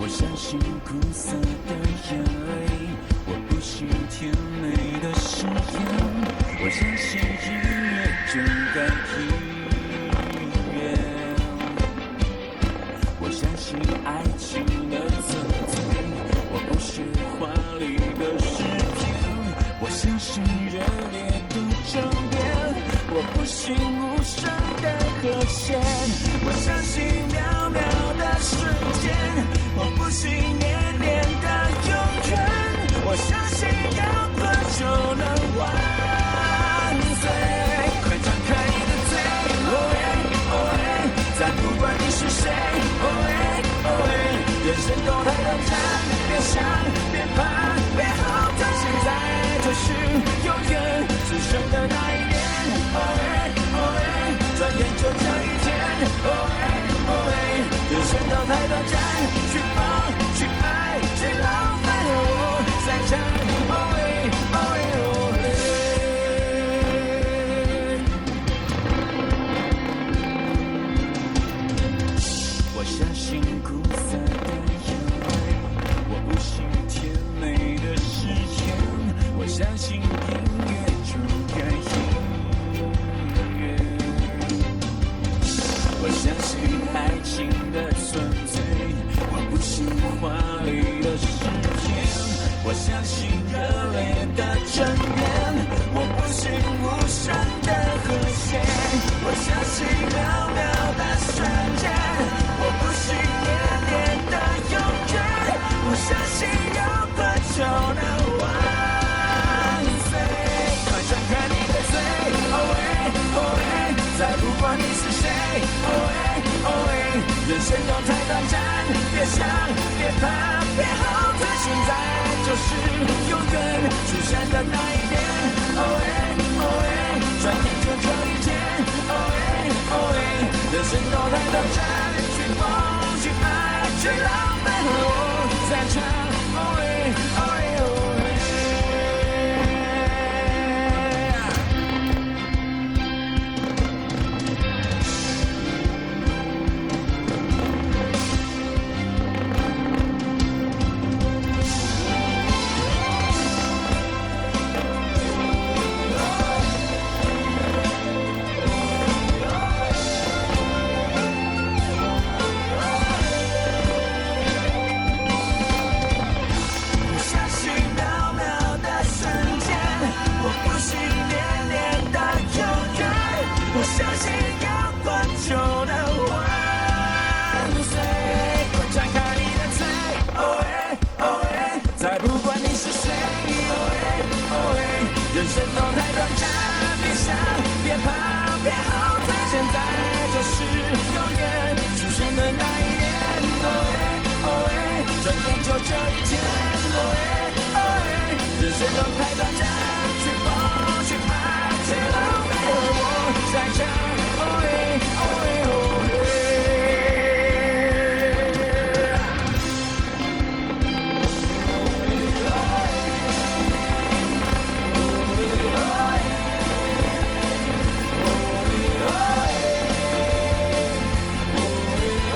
我相信苦涩的眼泪，我不信甜美的誓言，我相信音乐就该音乐，我相信爱情的纯粹，我不是华丽的诗篇，我相信热烈的争辩，我不信无声的和弦，我相信渺渺的瞬间，我不信年年的永远，我相信摇滚就能万岁。快张开你的嘴，哦耶哦耶，再不管你是谁，哦耶哦耶，人生都太短暂，别想别怕别后退，现在就是永远出生的那一年，哦耶哦耶，转眼就这一天，哦耶哦耶，人生都太短暂，去梦去爱去浪漫，我在唱，哦耶哦耶哦耶。我相信苦涩的眼泪，我不信甜美的誓言，我相信音乐就该音乐，我相信爱情的纯粹，我不信华丽的誓言，我相信热烈的争辩，我不信无声的和弦，我相信渺渺的瞬间，我不信年年的永远，我相信摇滚就能万岁。快张开你的嘴，哦耶哦耶，再不管你是谁，哦耶哦耶，人生都太短暂，别想别怕别后退，现在就是永远出现的那一天，哦耶哦耶，转眼就这一天，哦耶哦耶，人生都太短暂，去梦去爱去浪漫，我在唱，哦耶哦耶哦耶。我相信渺渺的瞬间，我不信年年的永远，我相信摇滚就能万岁。快张开你的嘴，哦耶哦耶，再不管你是谁，哦耶哦耶，人生都太短暂，别想别怕别后退，现在就是永远出现的那一年，哦耶哦耶，转眼就这一天，哦耶哦耶，人生都太短暂。